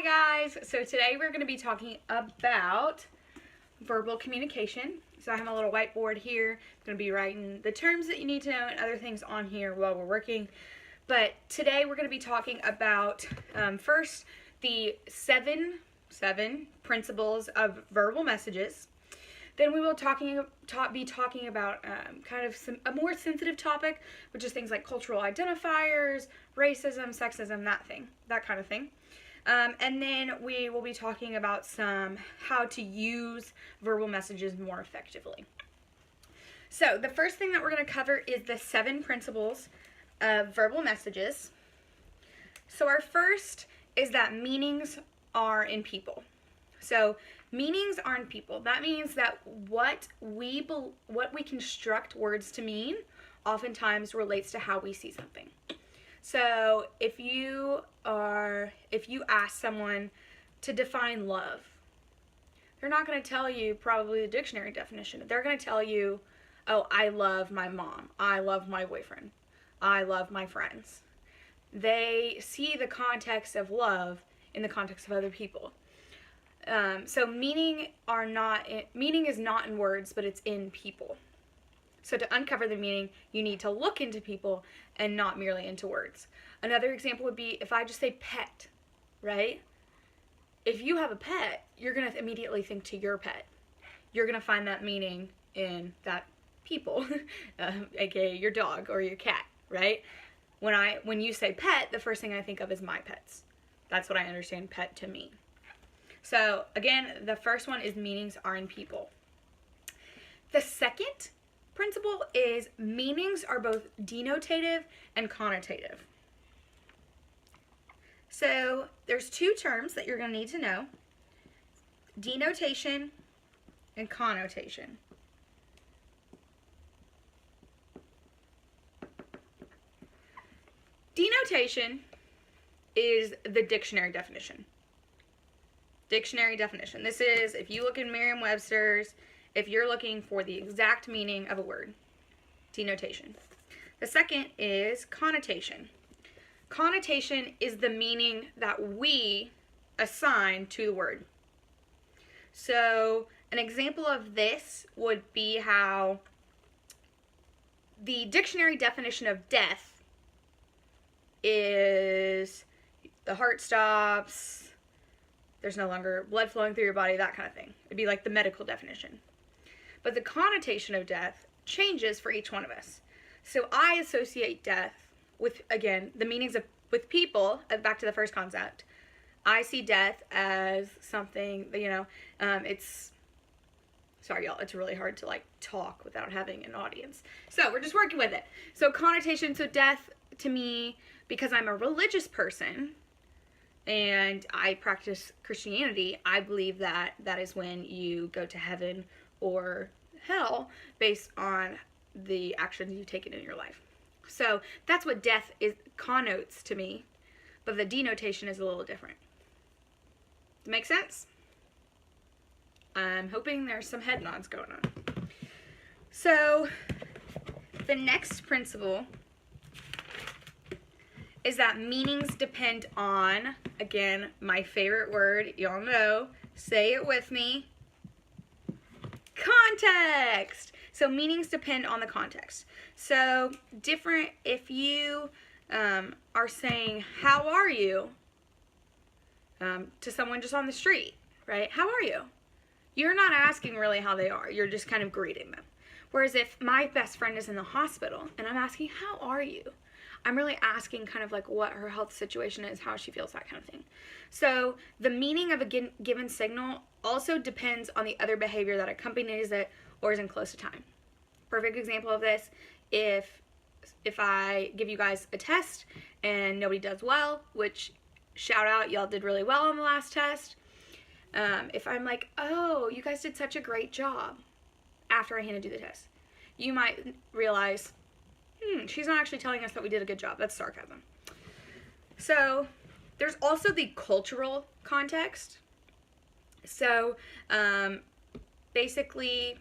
Hi guys! So today we're going to be talking about verbal communication. So I have a little whiteboard here. I'm going to be writing the terms that you need to know and other things on here while we're working. But today we're going to be talking about first the seven principles of verbal messages. Then we will be talking about kind of a more sensitive topic, which is things like cultural identifiers, racism, sexism, that kind of thing. And then we will be talking about how to use verbal messages more effectively. So the first thing that we're going to cover is the 7 principles of verbal messages. So our first is that meanings are in people. So meanings are in people. That means that what we construct words to mean oftentimes relates to how we see something. So if you ask someone to define love, they're not going to tell you probably the dictionary definition. They're going to tell you, oh, I love my mom. I love my boyfriend. I love my friends. They see the context of love in the context of other people. So meaning is not in words, but it's in people. So to uncover the meaning, you need to look into people and not merely into words. Another example would be if I just say pet, right? If you have a pet, you're going to immediately think to your pet. You're going to find that meaning in that people, aka your dog or your cat, right? When you say pet, the first thing I think of is my pets. That's what I understand pet to mean. So again, the first one is meanings are in people. The second principle is meanings are both denotative and connotative. So there's 2 terms that you're going to need to know: denotation and connotation. Denotation is the dictionary definition. Dictionary definition. This is, if you look in Merriam-Webster's, if you're looking for the exact meaning of a word, denotation. The second is connotation. Connotation is the meaning that we assign to the word. So an example of this would be how the dictionary definition of death is the heart stops, there's no longer blood flowing through your body, that kind of thing. It'd be like the medical definition. But the connotation of death changes for each one of us. So I associate death with, again, the meanings with people, back to the first concept. I see death as something, sorry y'all, it's really hard to talk without having an audience. So we're just working with it. So connotation, so death to me, because I'm a religious person, and I practice Christianity, I believe that is when you go to heaven or hell based on the actions you've taken in your life. So that's what death connotes to me, but the denotation is a little different. Make sense? I'm hoping there's some head nods going on. So the next principle is that meanings depend on, again, my favorite word, y'all know, say it with me, context. So meanings depend on the context. So different if you are saying, how are you, to someone just on the street, right? How are you? You're not asking really how they are. You're just kind of greeting them. Whereas if my best friend is in the hospital and I'm asking, how are you? I'm really asking kind of like what her health situation is, how she feels, that kind of thing. So the meaning of a given signal also depends on the other behavior that accompanies it or is in close to time. Perfect example of this, if I give you guys a test and nobody does well, which shout out, y'all did really well on the last test. If I'm like, oh, you guys did such a great job after I handed you the test, you might realize, she's not actually telling us that we did a good job. That's sarcasm. So there's also the cultural context. So basically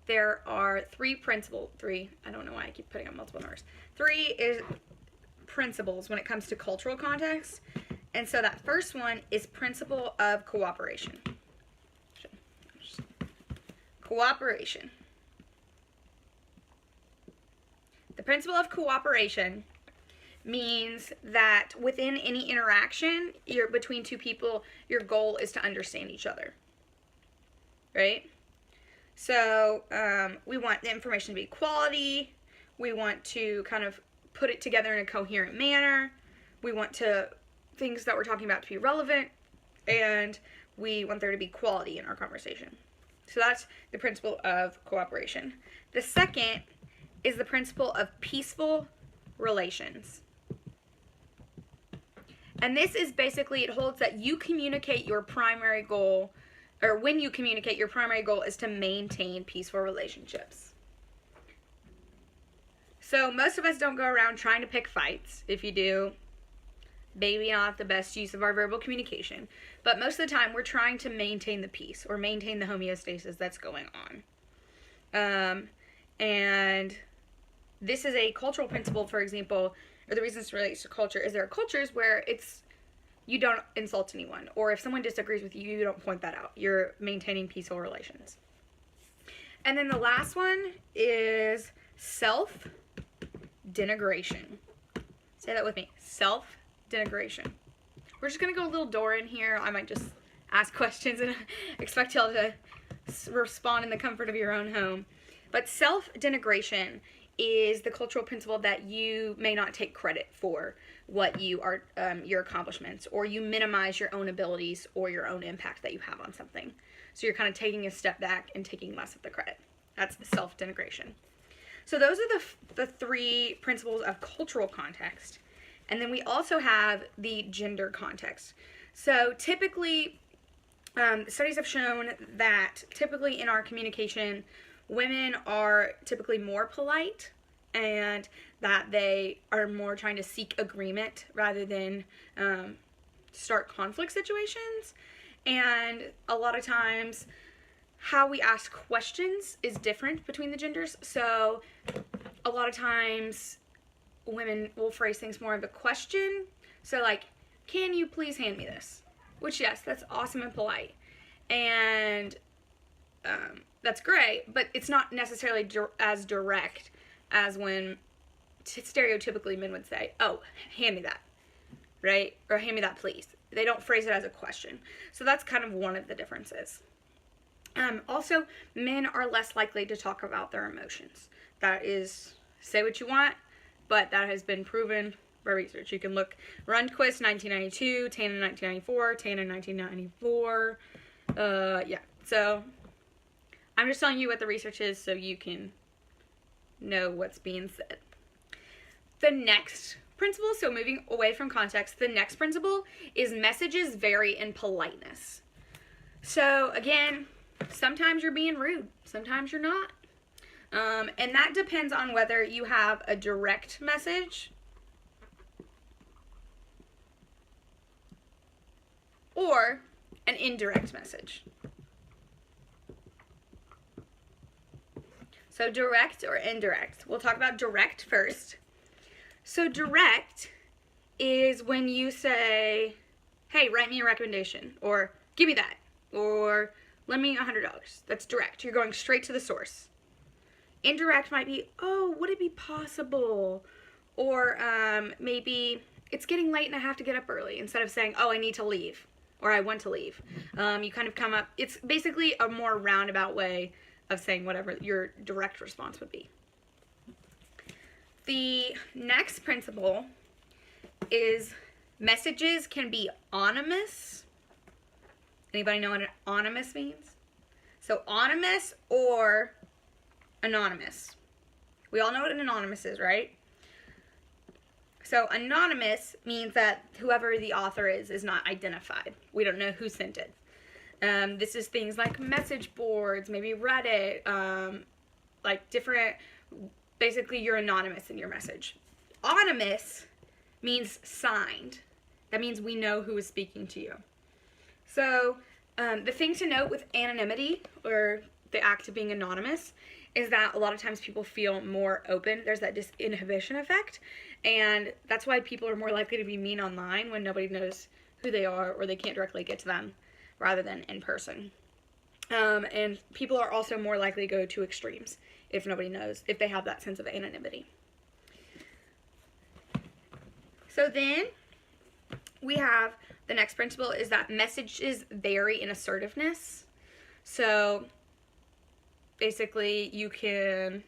there are 3 principles. 3, I don't know why I keep putting on multiple numbers. 3 is principles when it comes to cultural context. And so that first one is principle of cooperation. Cooperation. The principle of cooperation means that within any interaction between two people, your goal is to understand each other. Right? So we want the information to be quality. We want to kind of put it together in a coherent manner. We want things that we're talking about to be relevant. And we want there to be quality in our conversation. So that's the principle of cooperation. The second is the principle of peaceful relations. And this is basically, it holds that you communicate your primary goal, or when you communicate, your primary goal is to maintain peaceful relationships. So most of us don't go around trying to pick fights. If you do, maybe not the best use of our verbal communication. But most of the time, we're trying to maintain the peace or maintain the homeostasis that's going on. And this is a cultural principle, for example, or the reason this relates to culture is there are cultures where you don't insult anyone, or if someone disagrees with you, you don't point that out. You're maintaining peaceful relations. And then the last one is self-denigration. Say that with me. Self-denigration. We're just going to go a little door in here. I might just ask questions and expect y'all to respond in the comfort of your own home. But self-denigration is the cultural principle that you may not take credit for what you are, your accomplishments, or you minimize your own abilities or your own impact that you have on something. So you're kind of taking a step back and taking less of the credit. That's the self-denigration. So those are the three principles of cultural context. And then we also have the gender context. So typically, studies have shown that typically in our communication, women are typically more polite, and that they are more trying to seek agreement rather than start conflict situations. And a lot of times, how we ask questions is different between the genders. So a lot of times, women will phrase things more of a question. So like, can you please hand me this? Which, yes, that's awesome and polite. And that's great, but it's not necessarily as direct as when stereotypically men would say, oh, hand me that, right? Or hand me that, please. They don't phrase it as a question. So that's kind of one of the differences. Also, men are less likely to talk about their emotions. That is, say what you want, but that has been proven by research. You can look Rundquist 1992, Tannen 1994, Tannen 1994. Yeah, so I'm just telling you what the research is so you can know what's being said. The next principle, so moving away from context, the next principle is messages vary in politeness. So again, sometimes you're being rude, sometimes you're not. And that depends on whether you have a direct message or an indirect message. So direct or indirect. We'll talk about direct first. So direct is when you say, hey, write me a recommendation, or give me that, or lend me $100. That's direct. You're going straight to the source. Indirect might be, oh, would it be possible? Or maybe it's getting late and I have to get up early, instead of saying, oh, I need to leave, or I want to leave. You kind of come up, it's basically a more roundabout way of saying whatever your direct response would be. The next principle is messages can be anonymous. Anybody know what an anonymous means? So anonymous or anonymous. We all know what an anonymous is, right? So anonymous means that whoever the author is not identified. We don't know who sent it. This is things like message boards, maybe Reddit, like different, basically you're anonymous in your message. Anonymous means signed. That means we know who is speaking to you. So the thing to note with anonymity, or the act of being anonymous, is that a lot of times people feel more open. There's that disinhibition effect, and that's why people are more likely to be mean online when nobody knows who they are or they can't directly get to them rather than in person. And people are also more likely to go to extremes if nobody knows, if they have that sense of anonymity. So then we have the next principle is that messages vary in assertiveness. So basically you can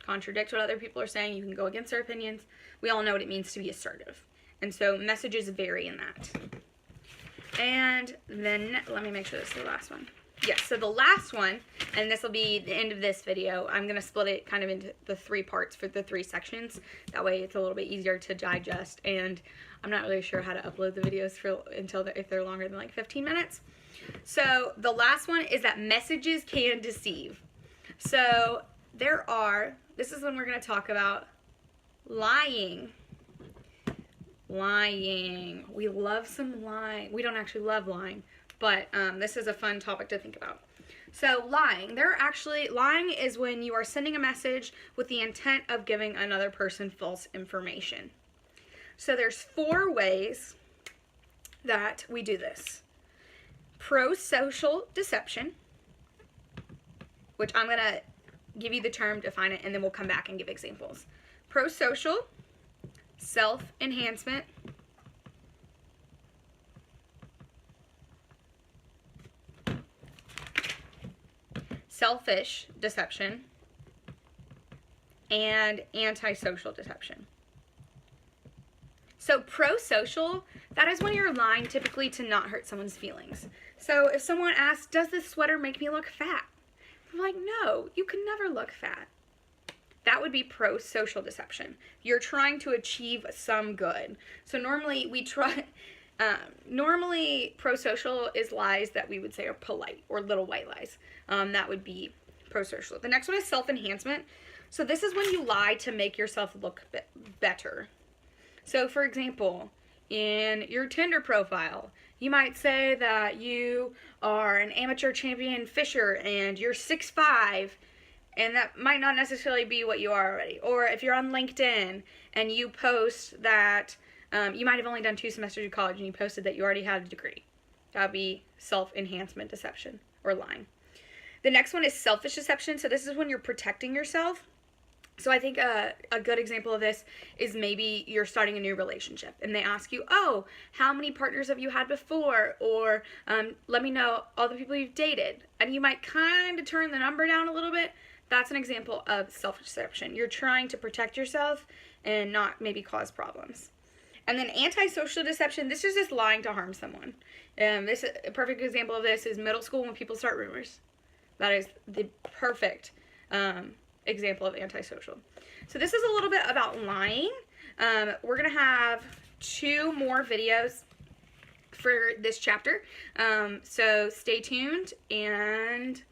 contradict what other people are saying. You can go against their opinions. We all know what it means to be assertive. And so messages vary in that. And then let me make sure this is the last one. Yes, so the last one, and this will be the end of this video, I'm going to split it kind of into the 3 parts for the 3 sections. That way it's a little bit easier to digest, and I'm not really sure how to upload the videos if they're longer than like 15 minutes. So the last one is that messages can deceive. So this is when we're going to talk about lying. Lying. We love some lying. We don't actually love lying, but this is a fun topic to think about. So lying. Lying is when you are sending a message with the intent of giving another person false information. So there's 4 ways that we do this. Pro-social deception, which I'm going to give you the term, define it, and then we'll come back and give examples. Pro-social, self-enhancement, selfish deception, and antisocial deception. So pro-social, that is when you're lying typically to not hurt someone's feelings. So if someone asks, does this sweater make me look fat? I'm like, no, you can never look fat. That would be pro-social deception. You're trying to achieve some good. So normally pro-social is lies that we would say are polite or little white lies. That would be pro-social. The next one is self-enhancement. So this is when you lie to make yourself look better. So for example, in your Tinder profile, you might say that you are an amateur champion fisher and you're 6'5", and that might not necessarily be what you are already. Or if you're on LinkedIn and you post that you might have only done 2 semesters of college and you posted that you already had a degree. That would be self-enhancement deception or lying. The next one is selfish deception. So this is when you're protecting yourself. So I think a good example of this is maybe you're starting a new relationship and they ask you, oh, how many partners have you had before? Or let me know all the people you've dated. And you might kind of turn the number down a little bit. That's an example of self-deception. You're trying to protect yourself and not maybe cause problems. And then antisocial deception, this is just lying to harm someone. A perfect example of this is middle school when people start rumors. That is the perfect example of antisocial. So this is a little bit about lying. We're going to have 2 more videos for this chapter. So stay tuned and